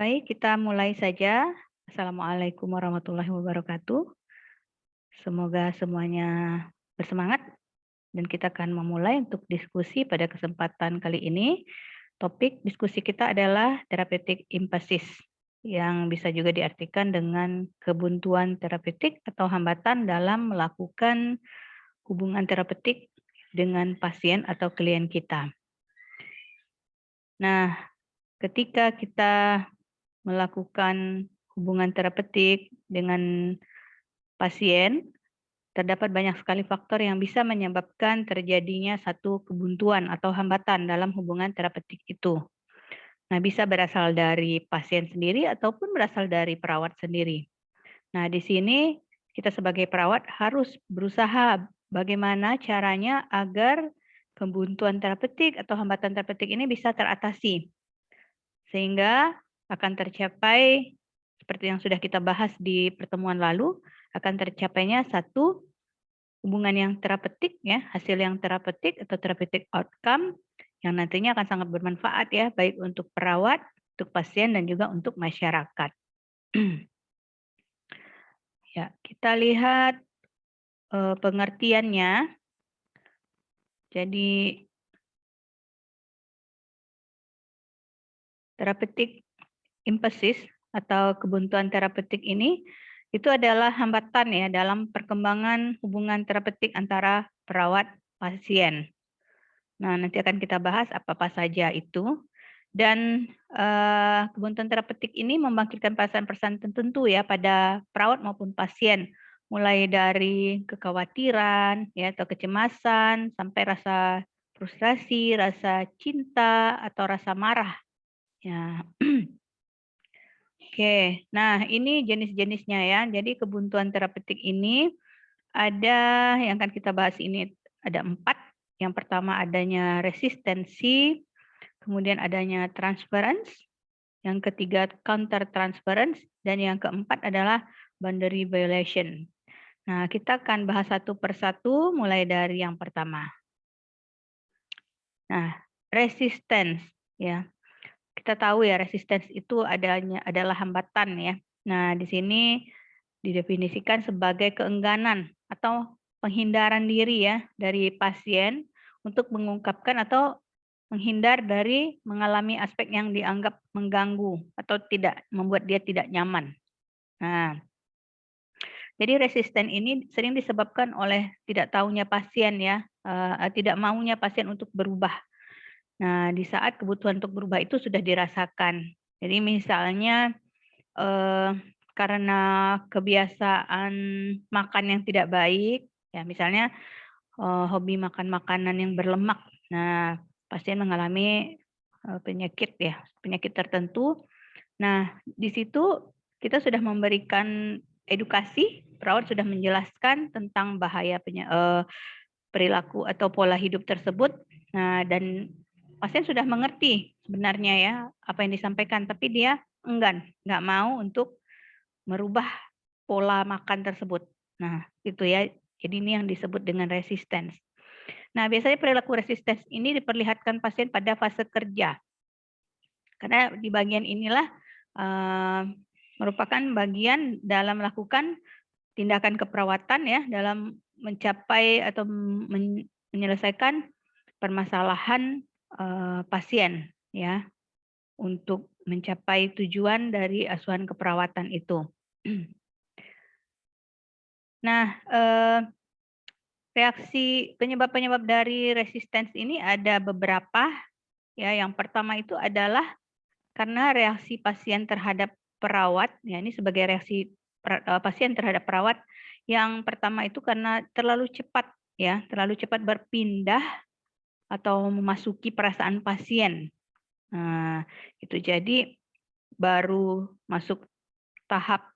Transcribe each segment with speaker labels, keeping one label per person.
Speaker 1: Baik, kita mulai saja. Assalamualaikum warahmatullahi wabarakatuh. Semoga semuanya bersemangat dan kita akan memulai untuk diskusi pada kesempatan kali ini. Topik diskusi kita adalah terapeutik impasis yang bisa juga diartikan dengan kebuntuan terapeutik atau hambatan dalam melakukan hubungan terapeutik dengan pasien atau klien kita. Nah, ketika kita melakukan hubungan terapeutik dengan pasien, terdapat banyak sekali faktor yang bisa menyebabkan terjadinya satu kebuntuan atau hambatan dalam hubungan terapeutik itu. Nah, bisa berasal dari pasien sendiri ataupun berasal dari perawat sendiri. Nah, di sini kita sebagai perawat harus berusaha bagaimana caranya agar kebuntuan terapeutik atau hambatan terapeutik ini bisa teratasi. Sehingga akan tercapai seperti yang sudah kita bahas di pertemuan lalu, akan tercapainya satu hubungan yang terapeutik ya, hasil yang terapeutik atau therapeutic outcome yang nantinya akan sangat bermanfaat ya, baik untuk perawat, untuk pasien dan juga untuk masyarakat. Ya, kita lihat pengertiannya. Jadi therapeutic impasis atau kebuntuan terapeutik ini itu adalah hambatan ya dalam perkembangan hubungan terapeutik antara perawat pasien. Nah, nanti akan kita bahas apa-apa saja itu. Dan kebuntuan terapeutik ini membangkitkan perasaan-perasaan tertentu ya pada perawat maupun pasien, mulai dari kekhawatiran ya atau kecemasan sampai rasa frustrasi, rasa cinta atau rasa marah. Ya. Oke, nah ini jenis-jenisnya ya. Jadi kebuntuan terapeutik ini ada yang akan kita bahas ini ada 4. Yang pertama adanya resistensi, kemudian adanya transference, yang ketiga counter transference, dan yang keempat adalah boundary violation. Nah, kita akan bahas satu persatu mulai dari yang pertama. Nah, resistance ya. Kita tahu ya resistance itu adalah hambatan ya. Nah, di sini didefinisikan sebagai keengganan atau penghindaran diri ya dari pasien untuk mengungkapkan atau menghindar dari mengalami aspek yang dianggap mengganggu atau tidak membuat dia tidak nyaman. Nah, jadi resisten ini sering disebabkan oleh tidak tahunya pasien ya, tidak maunya pasien untuk berubah. Nah, di saat kebutuhan untuk berubah itu sudah dirasakan. Jadi misalnya karena kebiasaan makan yang tidak baik, ya misalnya hobi makan makanan yang berlemak. Nah, pasien mengalami penyakit ya, penyakit tertentu. Nah, di situ kita sudah memberikan edukasi, perawat sudah menjelaskan tentang bahaya perilaku atau pola hidup tersebut. Nah, dan pasien sudah mengerti sebenarnya ya apa yang disampaikan, tapi dia enggan, nggak mau untuk merubah pola makan tersebut. Nah, itu ya. Jadi ini yang disebut dengan resistance. Nah, biasanya perilaku resistance ini diperlihatkan pasien pada fase kerja. Karena di bagian inilah merupakan bagian dalam melakukan tindakan keperawatan ya, dalam mencapai atau menyelesaikan permasalahan pasien ya, untuk mencapai tujuan dari asuhan keperawatan itu. Nah, reaksi penyebab-penyebab dari resistance ini ada beberapa ya. Yang pertama itu adalah karena reaksi pasien terhadap perawat, ya ini sebagai reaksi pasien terhadap perawat. Yang pertama itu karena terlalu cepat ya, terlalu cepat berpindah atau memasuki perasaan pasien. Nah, itu jadi baru masuk tahap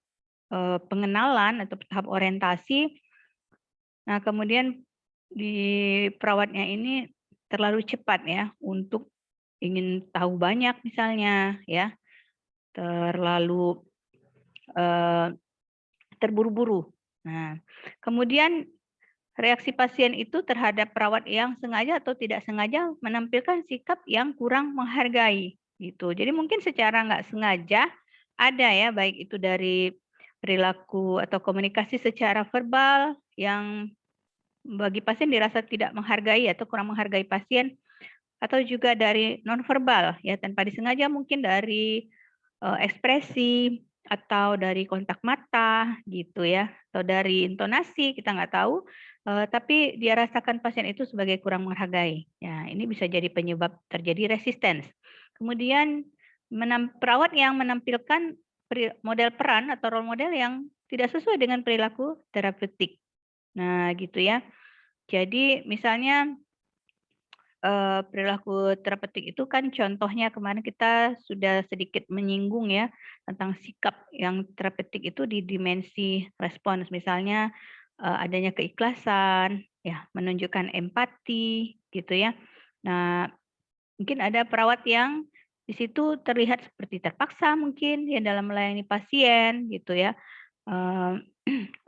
Speaker 1: pengenalan atau tahap orientasi. Nah, kemudian di perawatnya ini terlalu cepat ya untuk ingin tahu banyak misalnya ya, terlalu terburu-buru. Nah, kemudian reaksi pasien itu terhadap perawat yang sengaja atau tidak sengaja menampilkan sikap yang kurang menghargai gitu. Jadi mungkin secara nggak sengaja ada ya, baik itu dari perilaku atau komunikasi secara verbal yang bagi pasien dirasa tidak menghargai atau kurang menghargai pasien, atau juga dari nonverbal ya, tanpa disengaja mungkin dari, ekspresi atau dari kontak mata gitu ya, atau dari intonasi kita nggak tahu, tapi dia rasakan pasien itu sebagai kurang menghargai. Ya ini bisa jadi penyebab terjadi resistance. Kemudian perawat yang menampilkan model peran atau role model yang tidak sesuai dengan perilaku terapeutik. Nah gitu ya. Jadi misalnya perilaku terapeutik itu kan contohnya kemarin kita sudah sedikit menyinggung ya, tentang sikap yang terapeutik itu di dimensi respons. Misalnya, adanya keikhlasan, ya menunjukkan empati gitu ya. Nah, mungkin ada perawat yang di situ terlihat seperti terpaksa mungkin ya dalam melayani pasien gitu ya, eee,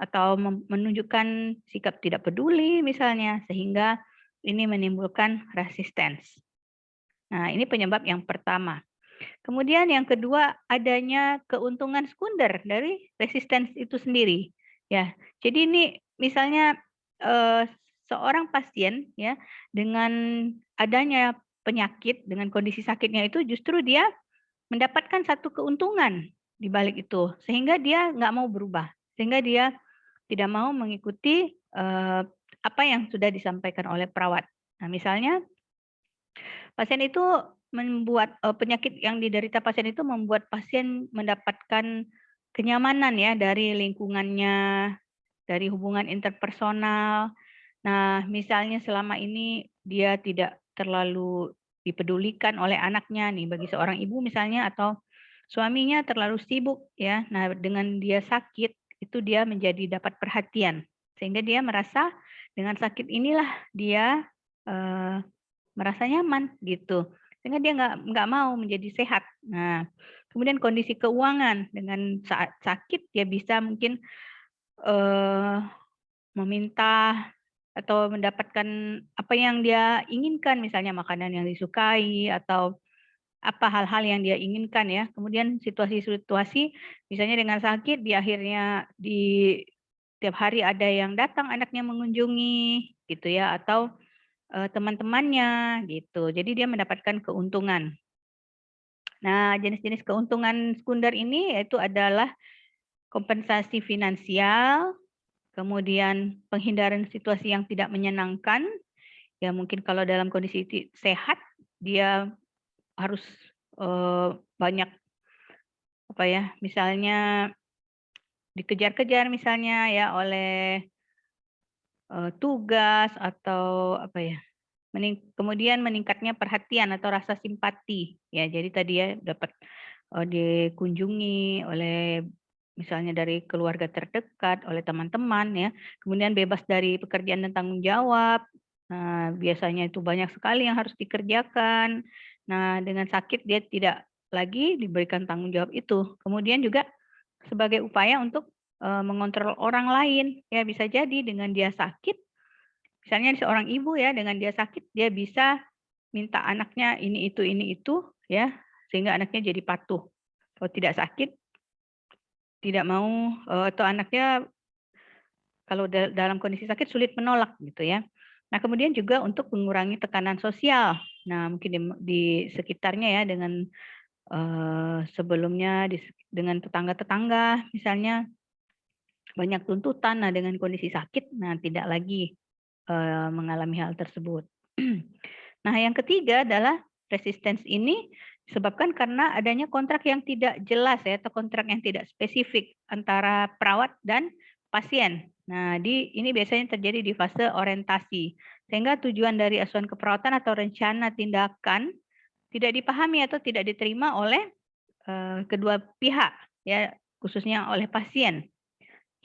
Speaker 1: atau menunjukkan sikap tidak peduli misalnya, sehingga ini menimbulkan resistance. Nah, ini penyebab yang pertama. Kemudian yang kedua, adanya keuntungan sekunder dari resistance itu sendiri. Ya, jadi ini misalnya, eee, seorang pasien ya, dengan adanya penyakit, dengan kondisi sakitnya itu justru dia mendapatkan satu keuntungan di balik itu, sehingga dia nggak mau berubah, sehingga dia tidak mau mengikuti, apa yang sudah disampaikan oleh perawat. Nah, misalnya pasien itu penyakit yang diderita pasien itu membuat pasien mendapatkan kenyamanan ya dari lingkungannya, dari hubungan interpersonal. Nah, misalnya selama ini dia tidak terlalu dipedulikan oleh anaknya nih, bagi seorang ibu misalnya atau suaminya terlalu sibuk ya. Nah, dengan dia sakit, itu dia menjadi dapat perhatian, sehingga dia merasa dengan sakit inilah dia, eee merasa nyaman gitu, sehingga dia nggak mau menjadi sehat. Nah, kemudian kondisi keuangan, dengan saat sakit dia bisa mungkin, eee, meminta atau mendapatkan apa yang dia inginkan, misalnya makanan yang disukai atau apa hal-hal yang dia inginkan ya. Kemudian situasi-situasi misalnya dengan sakit di akhirnya di tiap hari ada yang datang anaknya mengunjungi gitu ya, atau teman-temannya gitu. Jadi dia mendapatkan keuntungan. Nah, jenis-jenis keuntungan sekunder ini yaitu adalah kompensasi finansial, kemudian penghindaran situasi yang tidak menyenangkan, ya mungkin kalau dalam kondisi sehat dia harus, banyak apa ya, misalnya dikejar-kejar misalnya ya oleh, tugas atau apa ya, kemudian meningkatnya perhatian atau rasa simpati, ya. Jadi tadi ya dapat, dikunjungi oleh misalnya dari keluarga terdekat, oleh teman-teman ya, kemudian bebas dari pekerjaan dan tanggung jawab. Nah, biasanya itu banyak sekali yang harus dikerjakan. Nah, dengan sakit dia tidak lagi diberikan tanggung jawab itu. Kemudian juga sebagai upaya untuk, mengontrol orang lain, ya bisa jadi dengan dia sakit. Misalnya seorang ibu ya, dengan dia sakit, dia bisa minta anaknya ini itu, ya, sehingga anaknya jadi patuh. Kalau tidak sakit, tidak mau, atau anaknya kalau dalam kondisi sakit sulit menolak gitu ya. Nah, kemudian juga untuk mengurangi tekanan sosial. Nah, mungkin di sekitarnya ya dengan, sebelumnya dengan tetangga-tetangga misalnya banyak tuntutan, nah dengan kondisi sakit, nah tidak lagi mengalami hal tersebut. Nah, yang ketiga adalah resistance ini disebabkan karena adanya kontrak yang tidak jelas ya, atau kontrak yang tidak spesifik antara perawat dan pasien. Nah, ini biasanya terjadi di fase orientasi, sehingga tujuan dari asuhan keperawatan atau rencana tindakan tidak dipahami atau tidak diterima oleh, kedua pihak ya, khususnya oleh pasien.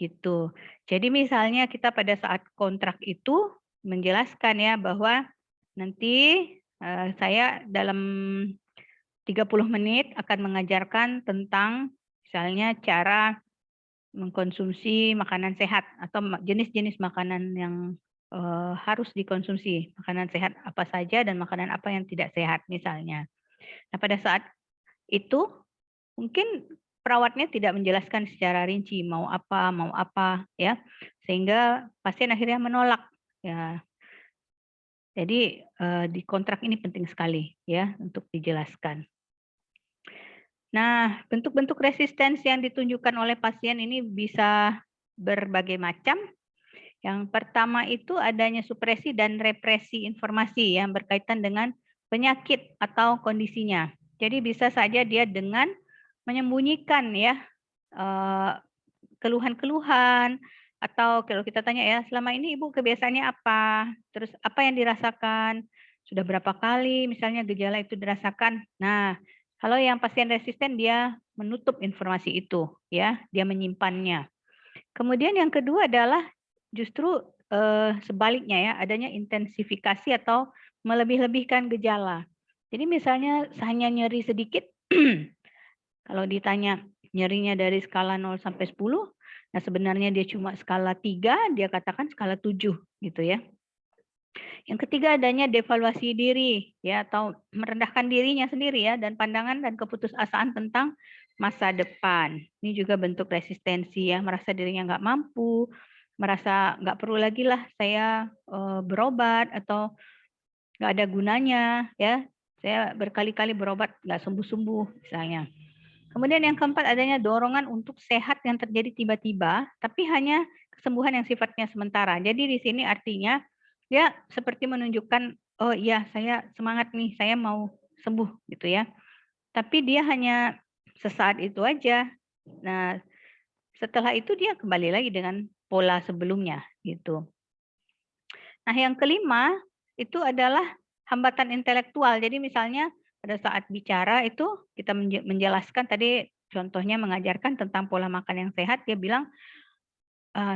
Speaker 1: Gitu. Jadi misalnya kita pada saat kontrak itu menjelaskan ya bahwa nanti, saya dalam 30 menit akan mengajarkan tentang misalnya cara mengkonsumsi makanan sehat atau jenis-jenis makanan yang, harus dikonsumsi, makanan sehat apa saja dan makanan apa yang tidak sehat misalnya. Nah, pada saat itu mungkin perawatnya tidak menjelaskan secara rinci mau apa, ya, sehingga pasien akhirnya menolak, ya. Jadi, di kontrak ini penting sekali ya untuk dijelaskan. Nah, bentuk-bentuk resistensi yang ditunjukkan oleh pasien ini bisa berbagai macam. Yang pertama itu adanya supresi dan represi informasi yang berkaitan dengan penyakit atau kondisinya. Jadi bisa saja dia dengan menyembunyikan ya, eee, keluhan-keluhan atau kalau kita tanya ya, "Selama ini Ibu kebiasaannya apa? Terus apa yang dirasakan? Sudah berapa kali misalnya gejala itu dirasakan?" Nah, kalau yang pasien resisten dia menutup informasi itu ya, dia menyimpannya. Kemudian yang kedua adalah justru, sebaliknya ya, adanya intensifikasi atau melebih-lebihkan gejala. Jadi misalnya hanya nyeri sedikit, kalau ditanya nyerinya dari skala 0 sampai 10, nah sebenarnya dia cuma skala 3, dia katakan skala 7 gitu ya. Yang ketiga adanya devaluasi diri ya atau merendahkan dirinya sendiri ya dan pandangan dan keputusasaan tentang masa depan. Ini juga bentuk resistensi ya, merasa dirinya nggak mampu, merasa nggak perlu lagi lah saya, berobat atau nggak ada gunanya ya, saya berkali-kali berobat nggak sembuh-sembuh misalnya. Kemudian yang keempat adanya dorongan untuk sehat yang terjadi tiba-tiba, tapi hanya kesembuhan yang sifatnya sementara. Jadi di sini artinya dia seperti menunjukkan, "Oh iya saya semangat nih, saya mau sembuh," gitu ya. Tapi dia hanya sesaat itu aja. Nah, setelah itu dia kembali lagi dengan pola sebelumnya, gitu. Nah, yang kelima itu adalah hambatan intelektual. Jadi misalnya pada saat bicara itu kita menjelaskan tadi contohnya mengajarkan tentang pola makan yang sehat, dia bilang,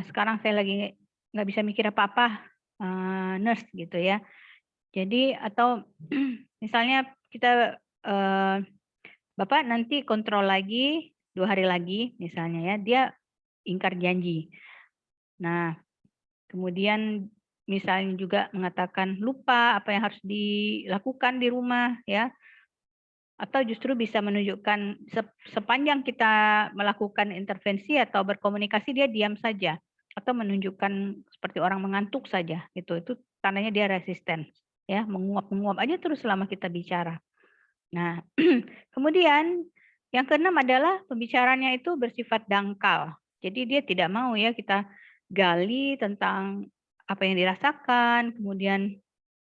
Speaker 1: "Sekarang saya lagi nggak bisa mikir apa-apa, nurse," gitu ya. Jadi atau misalnya kita, "Bapak nanti kontrol lagi 2 hari lagi," misalnya ya, dia ingkar janji. Nah, kemudian misalnya juga mengatakan lupa apa yang harus dilakukan di rumah ya, atau justru bisa menunjukkan sepanjang kita melakukan intervensi atau berkomunikasi dia diam saja, atau menunjukkan seperti orang mengantuk saja gitu, itu tandanya dia resisten ya, menguap-menguap aja terus selama kita bicara. Nah, kemudian yang keenam adalah pembicaranya itu bersifat dangkal. Jadi dia tidak mau ya kita gali tentang apa yang dirasakan, kemudian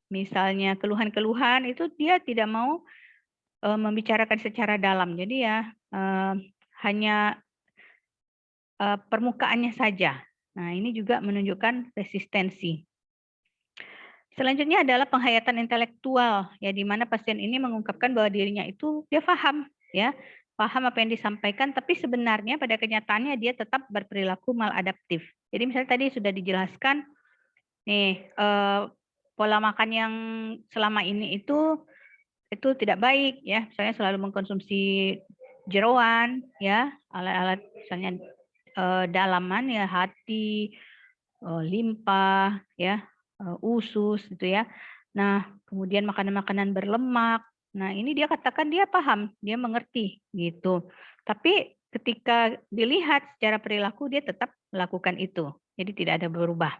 Speaker 1: misalnya keluhan-keluhan itu dia tidak mau, membicarakan secara dalam. Jadi ya, hanya, permukaannya saja. Nah, ini juga menunjukkan resistensi. Selanjutnya adalah penghayatan intelektual, ya di mana pasien ini mengungkapkan bahwa dirinya itu dia paham, ya, paham apa yang disampaikan, tapi sebenarnya pada kenyataannya dia tetap berperilaku maladaptif. Jadi misalnya tadi sudah dijelaskan nih, pola makan yang selama ini itu tidak baik ya, misalnya selalu mengkonsumsi jeroan ya, alat-alat misalnya, dalaman ya, hati, limpa ya, usus gitu ya. Nah, kemudian makanan-makanan berlemak. Nah, ini dia katakan dia paham, dia mengerti gitu. Tapi ketika dilihat secara perilaku dia tetap melakukan itu. Jadi tidak ada berubah.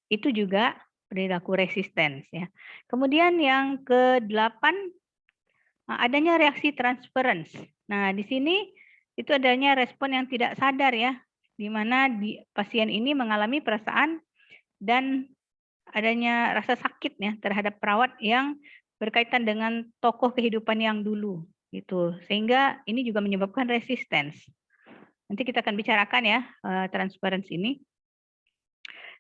Speaker 1: Itu juga perilaku resistance ya. Kemudian yang ke-8, adanya reaksi transference. Nah, di sini itu adanya respon yang tidak sadar ya, di mana pasien ini mengalami perasaan dan adanya rasa sakit ya terhadap perawat yang berkaitan dengan tokoh kehidupan yang dulu gitu. Sehingga ini juga menyebabkan resistance. Nanti kita akan bicarakan ya, transference ini.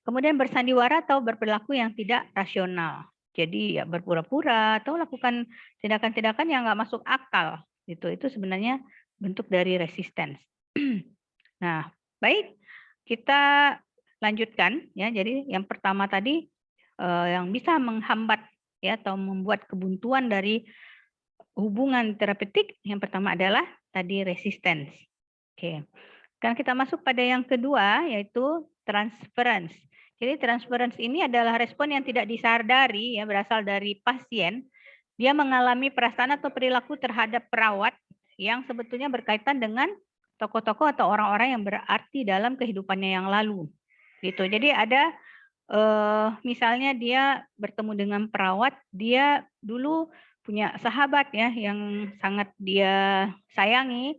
Speaker 1: Kemudian bersandiwara atau berperilaku yang tidak rasional. Jadi ya berpura-pura atau lakukan tindakan-tindakan yang nggak masuk akal gitu. Itu sebenarnya bentuk dari resistance. Nah, baik, kita lanjutkan ya. Jadi yang pertama tadi, yang bisa menghambat ya atau membuat kebuntuan dari hubungan terapeutik, yang pertama adalah tadi resistance. Oke. Sekarang kita masuk pada yang kedua yaitu transference. Jadi transference ini adalah respon yang tidak disadari ya berasal dari pasien. Dia mengalami perasaan atau perilaku terhadap perawat yang sebetulnya berkaitan dengan tokoh-tokoh atau orang-orang yang berarti dalam kehidupannya yang lalu. Gitu. Jadi ada misalnya dia bertemu dengan perawat, dia dulu punya sahabat ya yang sangat dia sayangi.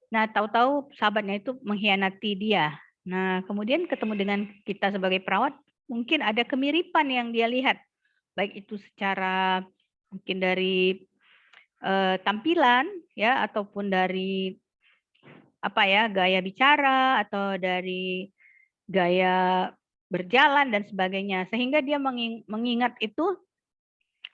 Speaker 1: Nah, tahu-tahu sahabatnya itu mengkhianati dia. Nah, kemudian ketemu dengan kita sebagai perawat, mungkin ada kemiripan yang dia lihat, baik itu secara mungkin dari tampilan ya ataupun dari apa ya gaya bicara atau dari gaya berjalan dan sebagainya, sehingga dia mengingat itu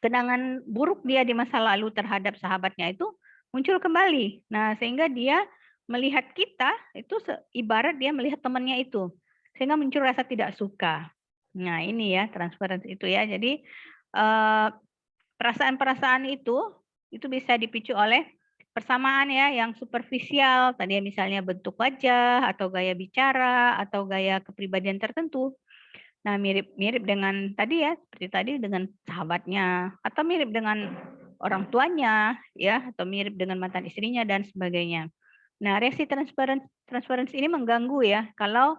Speaker 1: kenangan buruk dia di masa lalu terhadap sahabatnya itu muncul kembali. Nah, sehingga dia melihat kita itu ibarat dia melihat temannya itu, sehingga muncul rasa tidak suka. Nah, ini ya transference itu ya. Jadi perasaan-perasaan itu bisa dipicu oleh persamaan ya yang superficial, tadi ya misalnya bentuk wajah atau gaya bicara atau gaya kepribadian tertentu. Nah, mirip-mirip dengan tadi ya, seperti tadi dengan sahabatnya, atau mirip dengan orang tuanya, ya, atau mirip dengan mantan istrinya dan sebagainya. Nah, reaksi transference ini mengganggu ya, kalau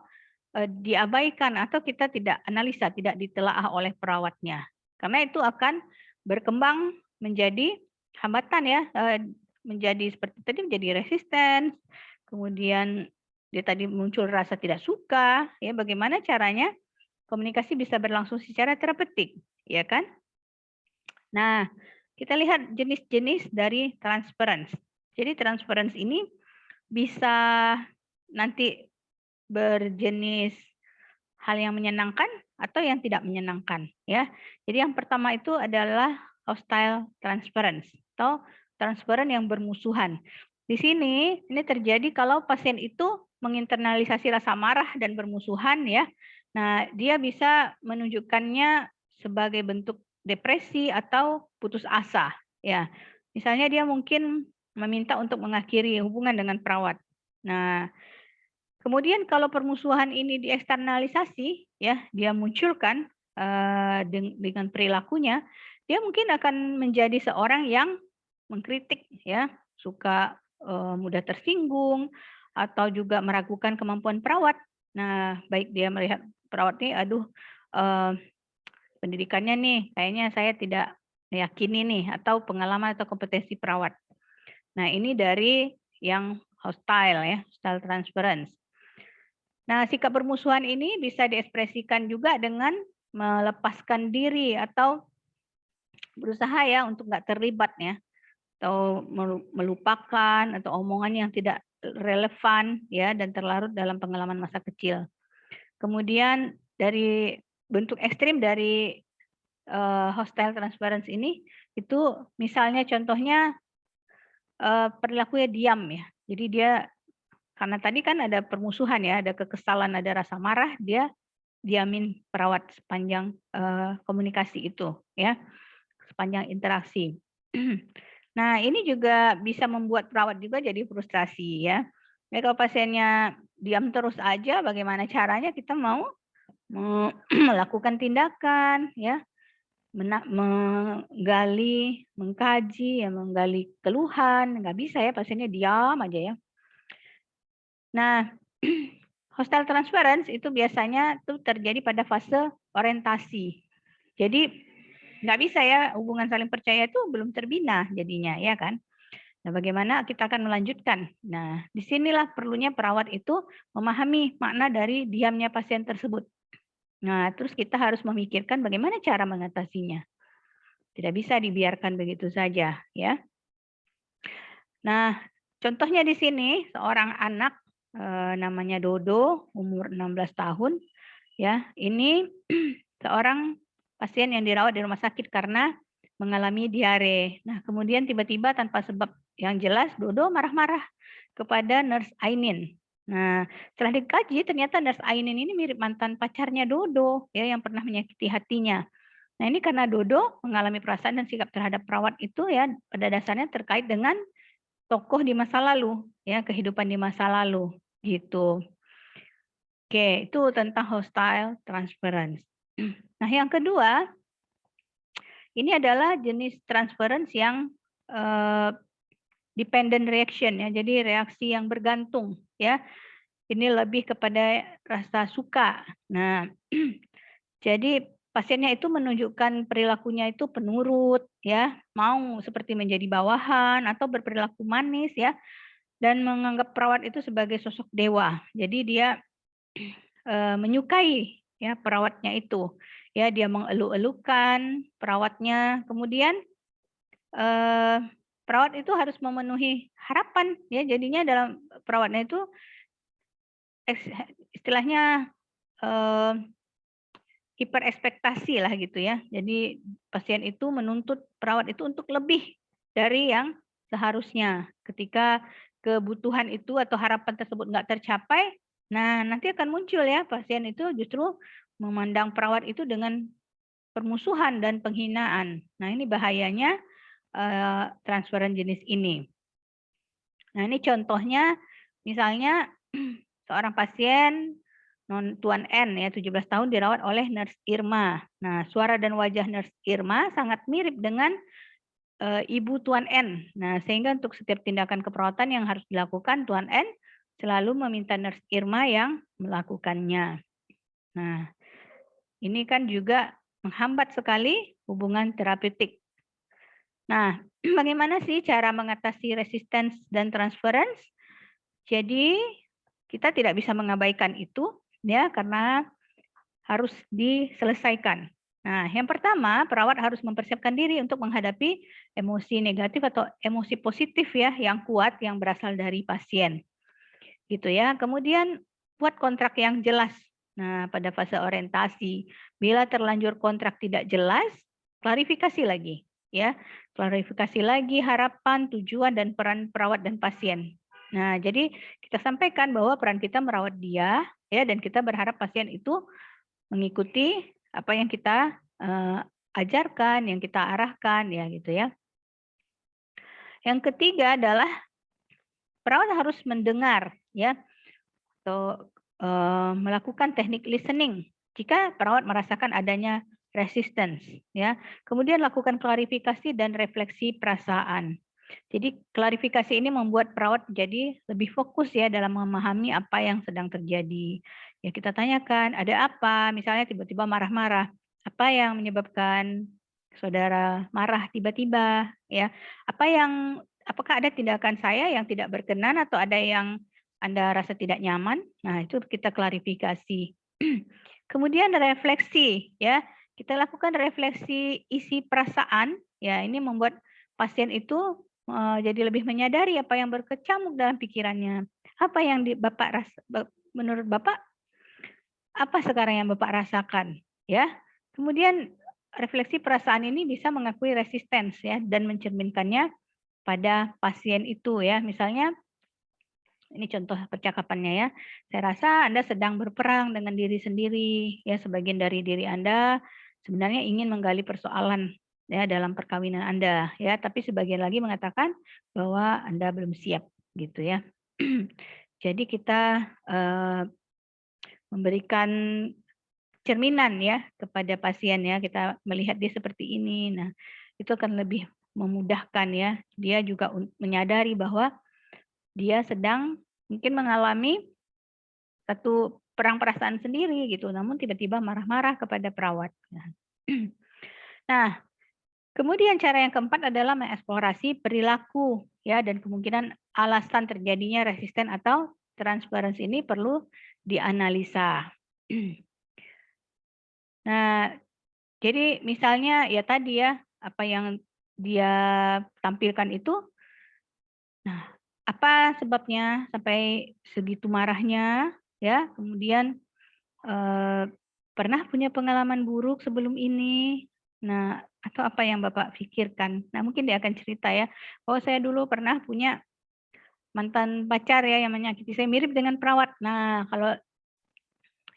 Speaker 1: diabaikan atau kita tidak analisa, tidak ditelaah oleh perawatnya. Karena itu akan berkembang menjadi hambatan ya, menjadi seperti tadi menjadi resisten, kemudian dia tadi muncul rasa tidak suka, ya bagaimana caranya komunikasi bisa berlangsung secara terpetik, ya kan? Nah, kita lihat jenis-jenis dari transference. Jadi transference ini bisa nanti berjenis hal yang menyenangkan atau yang tidak menyenangkan, ya. Jadi yang pertama itu adalah hostile transference atau transference yang bermusuhan. Di sini ini terjadi kalau pasien itu menginternalisasi rasa marah dan bermusuhan ya. Nah, dia bisa menunjukkannya sebagai bentuk depresi atau putus asa, ya. Misalnya dia mungkin meminta untuk mengakhiri hubungan dengan perawat. Nah, kemudian kalau permusuhan ini dieksternalisasi, ya, dia munculkan dengan perilakunya, dia mungkin akan menjadi seorang yang mengkritik, ya, suka mudah tersinggung atau juga meragukan kemampuan perawat. Nah, baik dia melihat perawat nih, aduh, eee, pendidikannya nih, kayaknya saya tidak meyakini nih, atau pengalaman atau kompetensi perawat. Nah, ini dari yang hostile ya, hostile transference. Nah, sikap bermusuhan ini bisa diekspresikan juga dengan melepaskan diri atau berusaha ya untuk nggak terlibat ya, atau melupakan atau omongan yang tidak relevan ya dan terlarut dalam pengalaman masa kecil. Kemudian dari bentuk ekstrim dari hostile transference ini itu misalnya contohnya perilakunya diam ya. Jadi dia karena tadi kan ada permusuhan ya, ada kekesalan, ada rasa marah, dia diamin perawat sepanjang komunikasi itu ya, sepanjang interaksi. Nah, ini juga bisa membuat perawat juga jadi frustrasi ya. Ya kalau pasiennya diam terus aja, bagaimana caranya kita mau melakukan tindakan ya, menggali, mengkaji, ya menggali keluhan, nggak bisa ya pasiennya diam aja ya. Nah, hostile transference itu biasanya tuh terjadi pada fase orientasi. Jadi nggak bisa ya hubungan saling percaya itu belum terbina jadinya ya kan. Nah, bagaimana kita akan melanjutkan? Nah, disinilah perlunya perawat itu memahami makna dari diamnya pasien tersebut. Nah, terus kita harus memikirkan bagaimana cara mengatasinya. Tidak bisa dibiarkan begitu saja ya. Nah, contohnya di sini seorang anak namanya Dodo, umur 16 tahun ya. Ini seorang pasien yang dirawat di rumah sakit karena mengalami diare. Nah, kemudian tiba-tiba tanpa sebab yang jelas Dodo marah-marah kepada nurse Ainin. Nah, setelah dikaji ternyata nurse Ainin ini mirip mantan pacarnya Dodo ya yang pernah menyakiti hatinya. Nah, ini karena Dodo mengalami perasaan dan sikap terhadap perawat itu ya pada dasarnya terkait dengan tokoh di masa lalu, ya kehidupan di masa lalu, gitu. Oke, itu tentang hostile transference. Nah, yang kedua, ini adalah jenis transference yang dependent reaction ya, jadi reaksi yang bergantung ya. Ini lebih kepada rasa suka. Nah, jadi pasiennya itu menunjukkan perilakunya itu penurut ya, mau seperti menjadi bawahan atau berperilaku manis ya, dan menganggap perawat itu sebagai sosok dewa. Jadi dia menyukai ya perawatnya itu. Ya, dia mengeluk-elukan perawatnya. Kemudian eh, perawat itu harus memenuhi harapan ya. Jadinya dalam perawatnya itu istilahnya eh, hiperekspektasi lah gitu ya. Jadi pasien itu menuntut perawat itu untuk lebih dari yang seharusnya. Ketika kebutuhan itu atau harapan tersebut nggak tercapai, nah nanti akan muncul ya pasien itu justru memandang perawat itu dengan permusuhan dan penghinaan. Nah ini bahayanya transferan jenis ini. Nah ini contohnya misalnya seorang pasien Tuan N ya 17 tahun dirawat oleh Nurse Irma. Nah, suara dan wajah Nurse Irma sangat mirip dengan Ibu Tuan N. Nah, sehingga untuk setiap tindakan keperawatan yang harus dilakukan Tuan N selalu meminta Nurse Irma yang melakukannya. Nah, ini kan juga menghambat sekali hubungan terapeutik. Nah, bagaimana sih cara mengatasi resistance dan transference? Jadi, kita tidak bisa mengabaikan itu ya karena harus diselesaikan. Nah, yang pertama, perawat harus mempersiapkan diri untuk menghadapi emosi negatif atau emosi positif ya yang kuat yang berasal dari pasien. Gitu ya. Kemudian buat kontrak yang jelas. Nah, pada fase orientasi, bila terlanjur kontrak tidak jelas, klarifikasi lagi ya. Klarifikasi lagi harapan, tujuan dan peran perawat dan pasien. Nah, jadi kita sampaikan bahwa peran kita merawat dia ya dan kita berharap pasien itu mengikuti apa yang kita ajarkan, yang kita arahkan ya gitu ya. Yang ketiga adalah perawat harus mendengar ya atau melakukan teknik listening jika perawat merasakan adanya resistance ya. Kemudian lakukan klarifikasi dan refleksi perasaan. Jadi klarifikasi ini membuat perawat jadi lebih fokus ya dalam memahami apa yang sedang terjadi. Ya kita tanyakan, ada apa? Misalnya tiba-tiba marah-marah. Apa yang menyebabkan saudara marah tiba-tiba? Ya, apakah ada tindakan saya yang tidak berkenan atau ada yang Anda rasa tidak nyaman? Nah, itu kita klarifikasi. Kemudian refleksi ya. Kita lakukan refleksi isi perasaan ya. Ini membuat pasien itu jadi lebih menyadari apa yang berkecamuk dalam pikirannya. Apa yang menurut Bapak, apa sekarang yang Bapak rasakan? Ya. Kemudian refleksi perasaan ini bisa mengakui resistance ya dan mencerminkannya pada pasien itu ya. Misalnya ini contoh percakapannya ya. Saya rasa Anda sedang berperang dengan diri sendiri ya, sebagian dari diri Anda sebenarnya ingin menggali persoalan ya dalam perkawinan Anda ya, tapi sebagian lagi mengatakan bahwa Anda belum siap gitu ya. Jadi kita memberikan cerminan ya kepada pasien ya, kita melihat dia seperti ini. Nah, itu akan lebih memudahkan ya. Dia juga menyadari bahwa dia sedang mungkin mengalami satu perang perasaan sendiri gitu, namun tiba-tiba marah-marah kepada perawat. Nah, kemudian cara yang keempat adalah mengeksplorasi perilaku ya dan kemungkinan alasan terjadinya resisten atau transparansi ini perlu dianalisa. Nah, jadi misalnya ya tadi ya, apa yang dia tampilkan itu, nah apa sebabnya sampai segitu marahnya ya, kemudian pernah punya pengalaman buruk sebelum ini? Nah, atau apa yang Bapak pikirkan? Nah, mungkin dia akan cerita ya, "Oh, saya dulu pernah punya mantan pacar ya yang menyakiti saya, mirip dengan perawat." Nah, kalau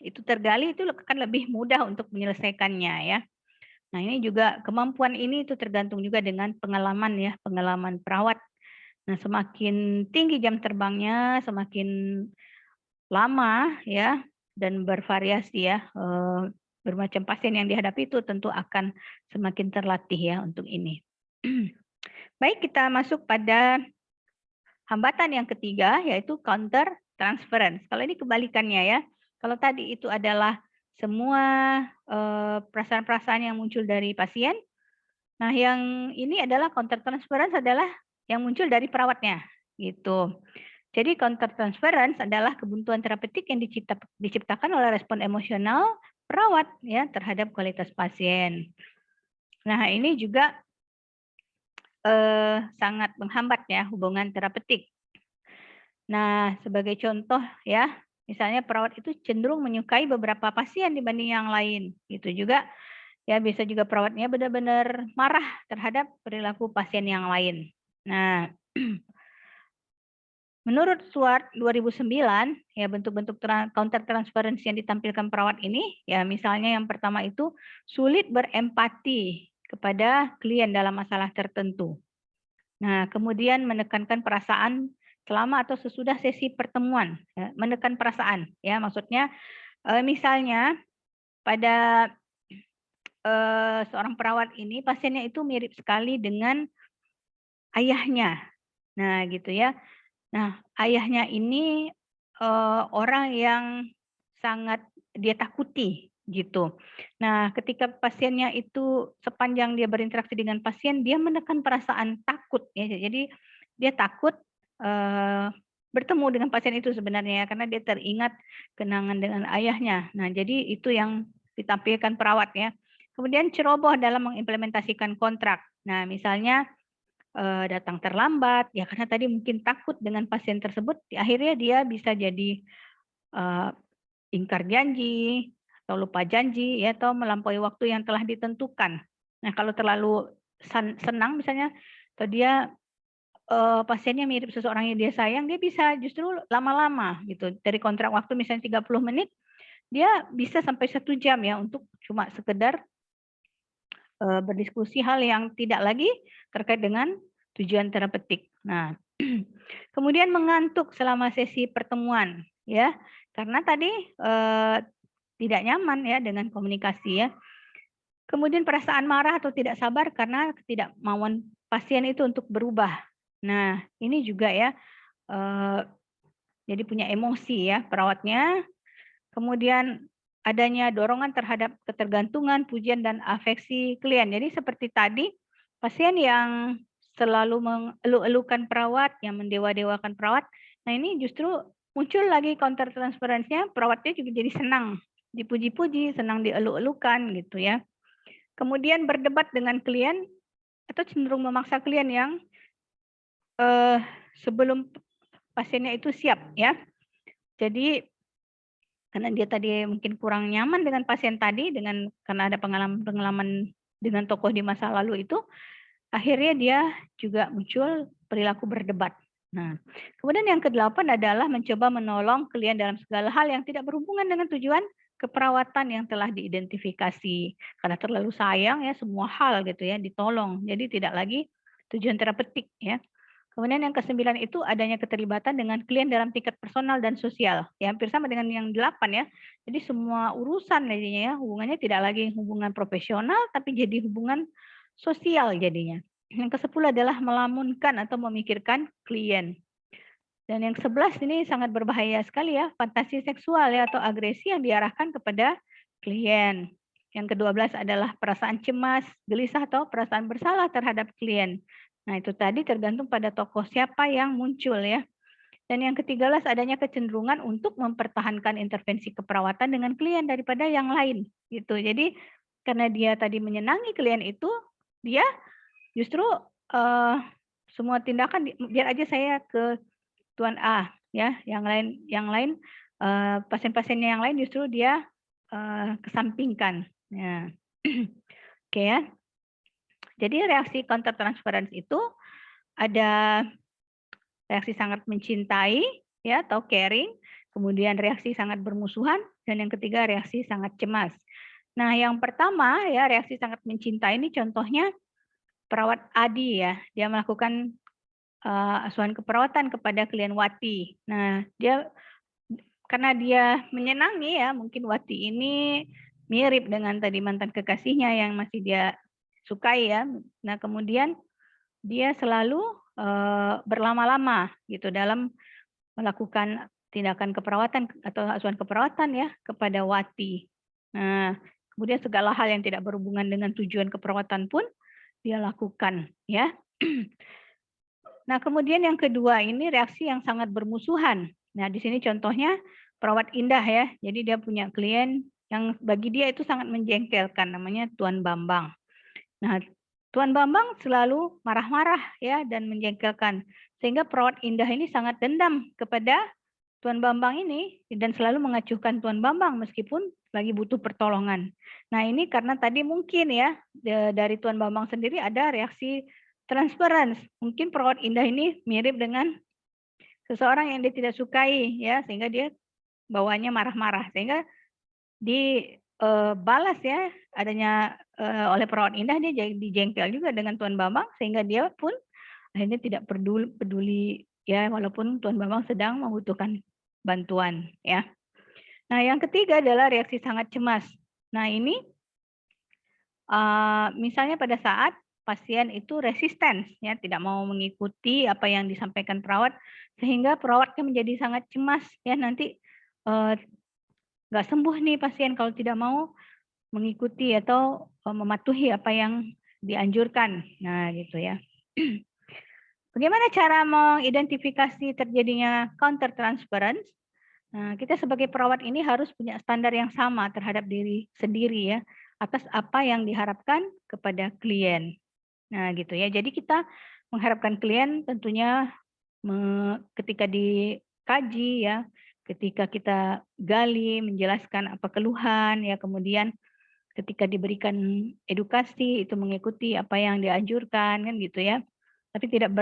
Speaker 1: itu tergali itu akan lebih mudah untuk menyelesaikannya ya. Nah, ini juga kemampuan ini itu tergantung juga dengan pengalaman ya, pengalaman perawat. Nah, semakin tinggi jam terbangnya, semakin lama ya dan bervariasi ya, bermacam pasien yang dihadapi itu tentu akan semakin terlatih ya untuk ini. Baik, kita masuk pada hambatan yang ketiga yaitu counter transference. Kalau ini kebalikannya ya. Kalau tadi itu adalah semua perasaan-perasaan yang muncul dari pasien. Nah, yang ini adalah counter transference adalah yang muncul dari perawatnya, gitu. Jadi counter transference adalah kebuntuan terapeutik yang diciptakan oleh respon emosional perawat ya terhadap kualitas pasien. Nah, ini juga sangat menghambat ya hubungan terapeutik. Nah, sebagai contoh ya, misalnya perawat itu cenderung menyukai beberapa pasien dibanding yang lain. Itu juga ya bisa juga perawatnya benar-benar marah terhadap perilaku pasien yang lain. Nah, menurut Swart 2009, ya bentuk-bentuk counter transference yang ditampilkan perawat ini, ya misalnya yang pertama itu sulit berempati kepada klien dalam masalah tertentu. Nah, kemudian menekankan perasaan selama atau sesudah sesi pertemuan, ya, menekan perasaan, ya maksudnya misalnya pada seorang perawat ini pasiennya itu mirip sekali dengan ayahnya. Nah, gitu ya. Nah, ayahnya ini orang yang sangat dia takuti gitu. Nah, ketika pasiennya itu sepanjang dia berinteraksi dengan pasien, dia menekan perasaan takut ya. Jadi dia takut bertemu dengan pasien itu sebenarnya ya, karena dia teringat kenangan dengan ayahnya. Nah, jadi itu yang ditampilkan perawat ya. Kemudian ceroboh dalam mengimplementasikan kontrak. Nah, misalnya datang terlambat, ya karena tadi mungkin takut dengan pasien tersebut, akhirnya dia bisa jadi eee, ingkar janji, atau lupa janji, ya atau melampaui waktu yang telah ditentukan. Nah, kalau terlalu senang misalnya, atau dia pasiennya mirip seseorang yang dia sayang, dia bisa justru lama-lama gitu. Dari kontrak waktu misalnya 30 menit, dia bisa sampai 1 jam ya untuk cuma sekedar berdiskusi hal yang tidak lagi terkait dengan tujuan terapeutik. Nah, kemudian mengantuk selama sesi pertemuan ya, karena tadi tidak nyaman ya dengan komunikasi ya. Kemudian perasaan marah atau tidak sabar karena ketidakmauan pasien itu untuk berubah. Nah, ini juga ya, eee, jadi punya emosi ya perawatnya. Kemudian adanya dorongan terhadap ketergantungan, pujian, dan afeksi klien. Jadi seperti tadi, pasien yang selalu mengeluh-elukan perawat, yang mendewa-dewakan perawat, nah ini justru muncul lagi counter transference-nya, perawatnya juga jadi senang dipuji-puji, senang dielu-elukan gitu ya. Kemudian berdebat dengan klien atau cenderung memaksa klien yang eh, sebelum pasiennya itu siap ya. Jadi karena dia tadi mungkin kurang nyaman dengan pasien tadi, karena ada pengalaman-pengalaman dengan tokoh di masa lalu itu, akhirnya dia juga muncul perilaku berdebat. Nah, kemudian yang ke-8 adalah mencoba menolong klien dalam segala hal yang tidak berhubungan dengan tujuan keperawatan yang telah diidentifikasi. Karena terlalu sayang ya semua hal gitu ya ditolong. Jadi tidak lagi tujuan terapeutik ya. Kemudian yang ke-9 itu adanya keterlibatan dengan klien dalam tingkat personal dan sosial. Ya hampir sama dengan yang 8 ya. Jadi semua urusan jadinya ya, hubungannya tidak lagi hubungan profesional tapi jadi hubungan sosial jadinya. Yang ke-10 adalah melamunkan atau memikirkan klien. Dan yang 11 ini sangat berbahaya sekali ya, fantasi seksual ya atau agresi yang diarahkan kepada klien. Yang ke-12 adalah perasaan cemas, gelisah atau perasaan bersalah terhadap klien. Nah, itu tadi tergantung pada tokoh siapa yang muncul ya. Dan yang ke-13 adanya kecenderungan untuk mempertahankan intervensi keperawatan dengan klien daripada yang lain gitu. Jadi karena dia tadi menyenangi klien itu, dia justru semua tindakan biar aja saya ke Tuan A ya, yang lain pasien-pasiennya yang lain justru dia kesampingkan. Ya. Oke ya. Jadi reaksi counter transference itu ada reaksi sangat mencintai ya atau caring, kemudian reaksi sangat bermusuhan, dan yang ketiga reaksi sangat cemas. Nah, yang pertama ya reaksi sangat mencintai ini contohnya perawat Adi ya, dia melakukan asuhan keperawatan kepada klien Wati. Nah, karena dia menyenangi ya, mungkin Wati ini mirip dengan tadi mantan kekasihnya yang masih dia sukai ya. Nah, kemudian dia selalu berlama-lama gitu dalam melakukan tindakan keperawatan atau asuhan keperawatan ya kepada wati. Nah, kemudian segala hal yang tidak berhubungan dengan tujuan keperawatan pun dia lakukan ya. Nah, kemudian yang kedua ini reaksi yang sangat bermusuhan. Nah, di sini contohnya perawat indah ya. Jadi dia punya klien yang bagi dia itu sangat menjengkelkan, namanya Tuan Bambang. Nah, Tuan Bambang selalu marah-marah ya dan menjengkelkan. Sehingga perawat indah ini sangat dendam kepada Tuan Bambang ini dan selalu mengacuhkan Tuan Bambang meskipun lagi butuh pertolongan. Nah, ini karena tadi mungkin ya dari Tuan Bambang sendiri ada reaksi transference. Mungkin perawat indah ini mirip dengan seseorang yang dia tidak sukai ya, sehingga dia bawaannya marah-marah, sehingga dibalas ya adanya oleh perawat indah, dia jadi dijengkel juga dengan Tuan Bambang, sehingga dia pun akhirnya tidak peduli ya, walaupun Tuan Bambang sedang membutuhkan bantuan ya. Nah, yang ketiga adalah reaksi sangat cemas. Nah, ini misalnya pada saat pasien itu resisten ya, tidak mau mengikuti apa yang disampaikan perawat, sehingga perawatnya menjadi sangat cemas ya, nanti nggak sembuh nih pasien kalau tidak mau mengikuti atau mematuhi apa yang dianjurkan. Nah, gitu ya. Bagaimana cara mengidentifikasi terjadinya counter transference? Nah, kita sebagai perawat ini harus punya standar yang sama terhadap diri sendiri ya, atas apa yang diharapkan kepada klien. Nah, gitu ya. Jadi kita mengharapkan klien tentunya ketika dikaji ya, ketika kita gali, menjelaskan apa keluhan ya, kemudian ketika diberikan edukasi itu mengikuti apa yang dianjurkan kan gitu ya. Tapi tidak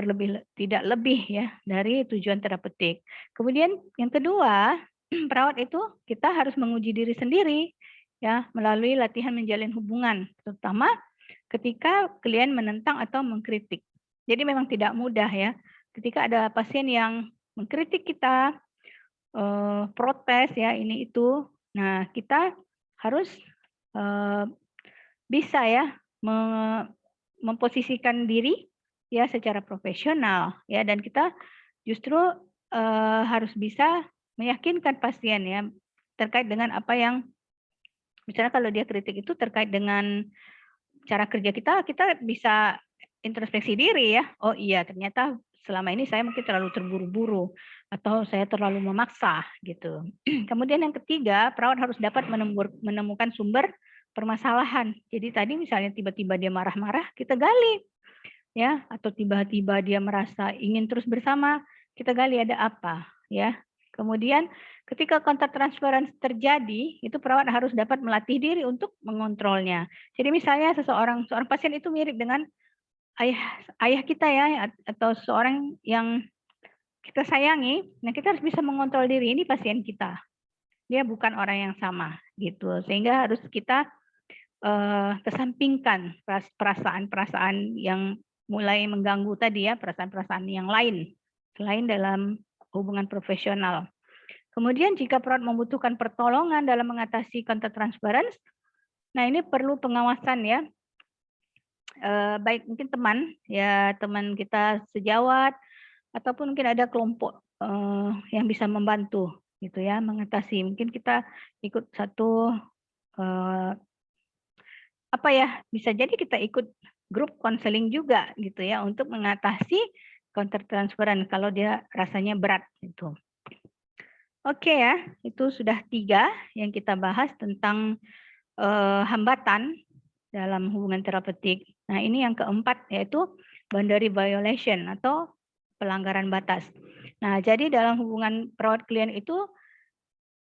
Speaker 1: lebih ya dari tujuan terapeutik. Kemudian yang kedua, perawat itu kita harus menguji diri sendiri ya melalui latihan menjalin hubungan, terutama ketika klien menentang atau mengkritik. Jadi memang tidak mudah ya ketika ada pasien yang mengkritik kita, protes ya ini itu. Nah, kita harus bisa ya memposisikan diri ya secara profesional ya, dan kita justru harus bisa meyakinkan pasien ya terkait dengan apa yang misalnya kalau dia kritik itu terkait dengan cara kerja kita, kita bisa introspeksi diri ya. Oh iya, ternyata selama ini saya mungkin terlalu terburu-buru atau saya terlalu memaksa gitu. Kemudian yang ketiga, perawat harus dapat menemukan sumber permasalahan. Jadi tadi misalnya tiba-tiba dia marah-marah, kita gali ya, atau tiba-tiba dia merasa ingin terus bersama, kita gali ada apa ya. Kemudian ketika counter transference terjadi, itu perawat harus dapat melatih diri untuk mengontrolnya. Jadi misalnya seorang pasien itu mirip dengan ayah kita ya, atau seorang yang kita sayangi, nah kita harus bisa mengontrol diri, ini pasien kita. Dia bukan orang yang sama gitu. Sehingga harus kita kesampingkan perasaan-perasaan yang mulai mengganggu tadi ya, perasaan-perasaan yang lain selain dalam hubungan profesional. Kemudian jika perawat membutuhkan pertolongan dalam mengatasi counter transference, nah ini perlu pengawasan ya, baik mungkin teman kita sejawat ataupun mungkin ada kelompok yang bisa membantu gitu ya mengatasi. Mungkin kita ikut satu bisa jadi kita ikut grup konseling juga gitu ya untuk mengatasi counter transference kalau dia rasanya berat gitu. Oke ya, itu sudah 3 yang kita bahas tentang hambatan dalam hubungan terapeutik. Nah, ini yang keempat yaitu boundary violation atau pelanggaran batas. Nah, jadi dalam hubungan perawat klien itu,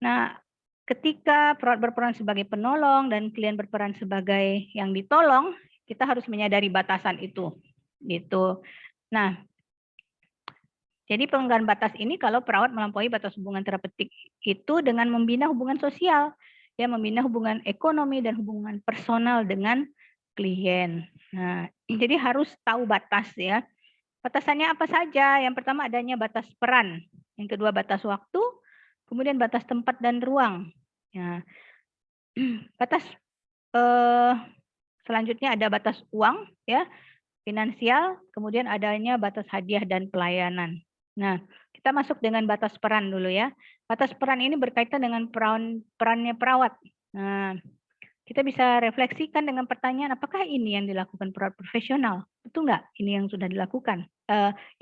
Speaker 1: nah ketika perawat berperan sebagai penolong dan klien berperan sebagai yang ditolong, kita harus menyadari batasan itu, gitu. Nah, jadi pelanggaran batas ini kalau perawat melampaui batas hubungan terapeutik itu dengan membina hubungan sosial, ya membina hubungan ekonomi dan hubungan personal dengan klien. Nah, jadi harus tahu batas ya. Batasannya apa saja? Yang pertama adanya batas peran, yang kedua batas waktu, kemudian batas tempat dan ruang. Ya. Batas selanjutnya ada batas uang ya. finansial, kemudian adanya batas hadiah dan pelayanan. Nah, kita masuk dengan batas peran dulu ya. Batas peran ini berkaitan dengan perannya perawat. Nah, kita bisa refleksikan dengan pertanyaan, apakah ini yang dilakukan perawat profesional? Betul nggak ini yang sudah dilakukan?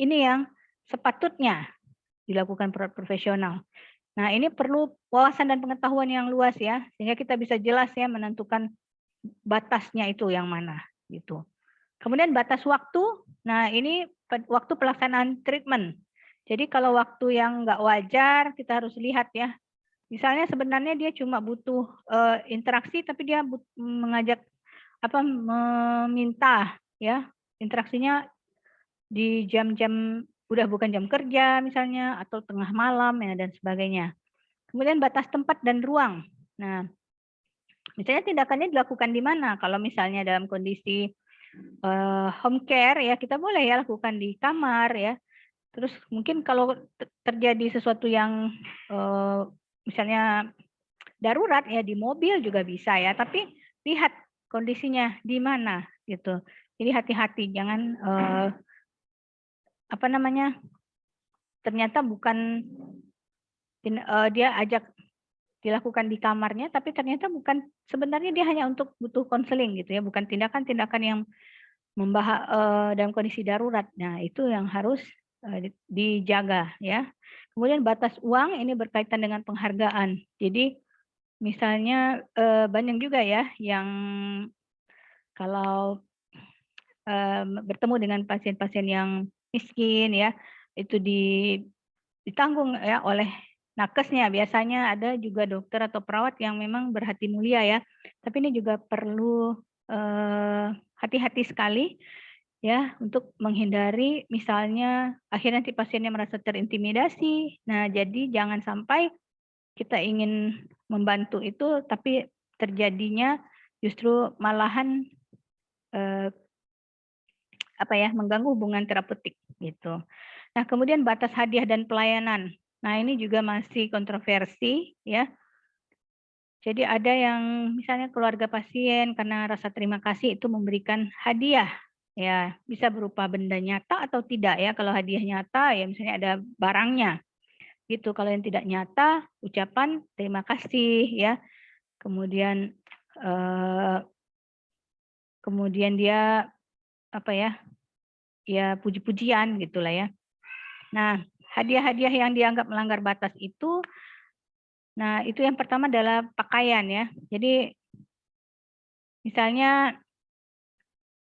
Speaker 1: Ini yang sepatutnya dilakukan perawat profesional. Nah, ini perlu wawasan dan pengetahuan yang luas ya, sehingga kita bisa jelas ya menentukan batasnya itu yang mana gitu. Kemudian batas waktu, nah ini waktu pelaksanaan treatment. Jadi kalau waktu yang nggak wajar kita harus lihat ya. Misalnya sebenarnya dia cuma butuh interaksi tapi dia mengajak meminta ya interaksinya di jam-jam udah bukan jam kerja misalnya atau tengah malam ya dan sebagainya. Kemudian batas tempat dan ruang. Nah, misalnya tindakannya dilakukan di mana? Kalau misalnya dalam kondisi home care ya kita boleh ya lakukan di kamar ya. Terus mungkin kalau terjadi sesuatu yang misalnya darurat ya di mobil juga bisa ya, tapi lihat kondisinya di mana gitu. Jadi hati-hati jangan ternyata bukan dia ajak dilakukan di kamarnya, tapi ternyata bukan sebenarnya dia hanya untuk butuh konseling gitu ya, bukan tindakan-tindakan yang dalam kondisi darurat. Nah, itu yang harus dijaga ya. Kemudian batas uang ini berkaitan dengan penghargaan. Jadi misalnya banyak juga ya yang kalau bertemu dengan pasien-pasien yang miskin ya, itu ditanggung ya oleh nakesnya. Biasanya ada juga dokter atau perawat yang memang berhati mulia ya. Tapi ini juga perlu hati-hati sekali ya untuk menghindari misalnya akhirnya nanti pasiennya merasa terintimidasi. Nah, jadi jangan sampai kita ingin membantu itu tapi terjadinya justru malahan mengganggu hubungan terapeutik gitu. Nah, kemudian batas hadiah dan pelayanan. Nah, ini juga masih kontroversi ya. Jadi ada yang misalnya keluarga pasien karena rasa terima kasih itu memberikan hadiah. Ya, bisa berupa benda nyata atau tidak ya. Kalau hadiah nyata ya misalnya ada barangnya. Gitu. Kalau yang tidak nyata, ucapan terima kasih ya. Kemudian dia ya puji-pujian gitulah ya. Nah, hadiah-hadiah yang dianggap melanggar batas itu, nah itu yang pertama adalah pakaian ya. Jadi misalnya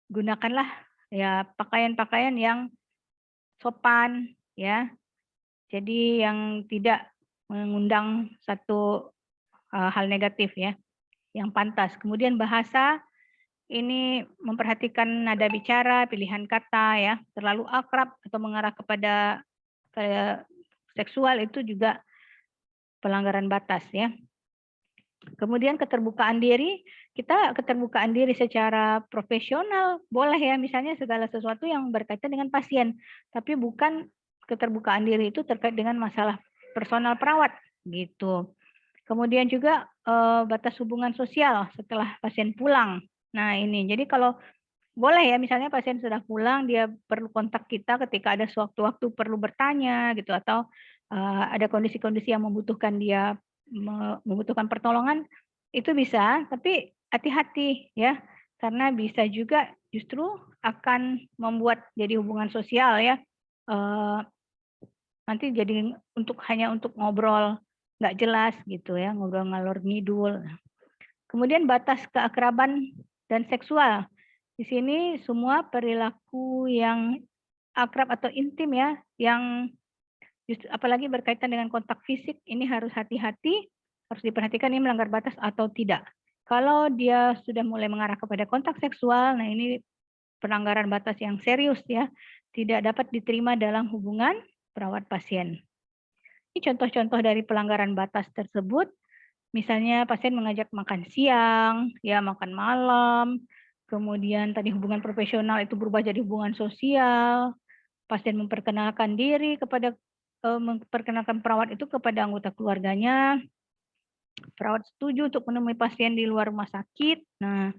Speaker 1: gunakanlah ya pakaian-pakaian yang sopan ya. Jadi yang tidak mengundang satu hal negatif ya, yang pantas. Kemudian bahasa ini memperhatikan nada bicara, pilihan kata ya, terlalu akrab atau mengarah kepada seksual itu juga pelanggaran batas ya. Kemudian keterbukaan diri, kita keterbukaan diri secara profesional boleh ya, misalnya segala sesuatu yang berkaitan dengan pasien, tapi bukan keterbukaan diri itu terkait dengan masalah personal perawat gitu. Kemudian juga batas hubungan sosial setelah pasien pulang. Nah ini, jadi kalau boleh ya misalnya pasien sudah pulang, dia perlu kontak kita ketika ada sewaktu-waktu perlu bertanya gitu atau ada kondisi-kondisi yang membutuhkan dia membutuhkan pertolongan, itu bisa, tapi hati-hati ya, karena bisa juga justru akan membuat jadi hubungan sosial ya, nanti jadi hanya untuk ngobrol nggak jelas gitu ya, ngobrol ngalor ngidul. Kemudian batas keakraban dan seksual. Di sini semua perilaku yang akrab atau intim ya, yang apalagi berkaitan dengan kontak fisik, ini harus hati-hati, harus diperhatikan ini melanggar batas atau tidak. Kalau dia sudah mulai mengarah kepada kontak seksual, nah ini pelanggaran batas yang serius ya, tidak dapat diterima dalam hubungan perawat pasien. Ini contoh-contoh dari pelanggaran batas tersebut, misalnya pasien mengajak makan siang, ya makan malam, kemudian tadi hubungan profesional itu berubah jadi hubungan sosial, pasien memperkenalkan diri memperkenalkan perawat itu kepada anggota keluarganya, perawat setuju untuk menemui pasien di luar rumah sakit. Nah,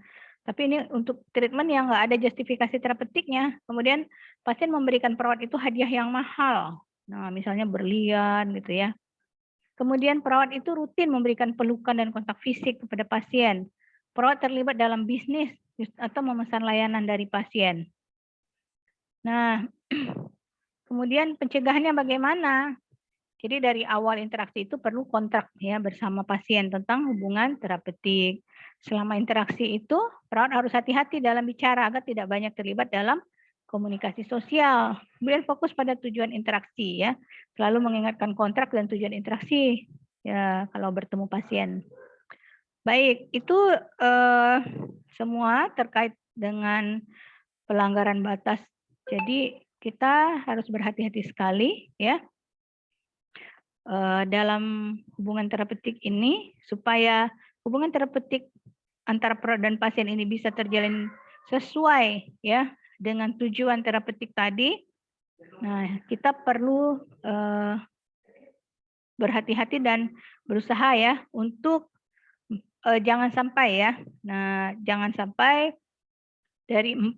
Speaker 1: Tapi ini untuk treatment yang nggak ada justifikasi terapeutiknya. Kemudian pasien memberikan perawat itu hadiah yang mahal. Nah, misalnya berlian gitu ya. Kemudian perawat itu rutin memberikan pelukan dan kontak fisik kepada pasien. Perawat terlibat dalam bisnis atau memesan layanan dari pasien. Nah, kemudian pencegahannya bagaimana? Jadi dari awal interaksi itu perlu kontrak ya bersama pasien tentang hubungan terapeutik. Selama interaksi itu perawat harus hati-hati dalam bicara agar tidak banyak terlibat dalam komunikasi sosial. Kemudian fokus pada tujuan interaksi ya. Selalu mengingatkan kontrak dan tujuan interaksi ya kalau bertemu pasien. Baik, itu semua terkait dengan pelanggaran batas. Jadi kita harus berhati-hati sekali ya dalam hubungan terapeutik ini supaya hubungan terapeutik antara perawat dan pasien ini bisa terjalin sesuai ya dengan tujuan terapeutik tadi. Nah, kita perlu berhati-hati dan berusaha ya untuk jangan sampai ya. Nah, jangan sampai dari 4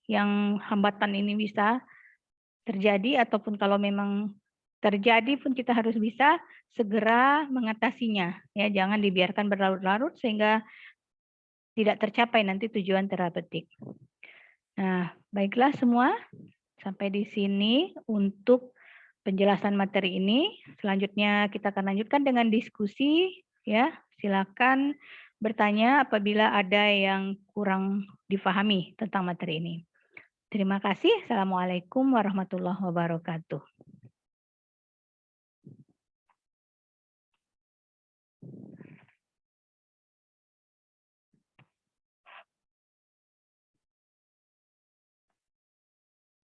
Speaker 1: yang hambatan ini bisa terjadi ataupun kalau memang terjadi pun kita harus bisa segera mengatasinya ya, jangan dibiarkan berlarut-larut sehingga tidak tercapai nanti tujuan terapeutik. Nah, baiklah semua, sampai di sini untuk penjelasan materi ini. Selanjutnya kita akan lanjutkan dengan diskusi ya. Silakan bertanya apabila ada yang kurang difahami tentang materi ini. Terima kasih. Assalamualaikum warahmatullahi wabarakatuh.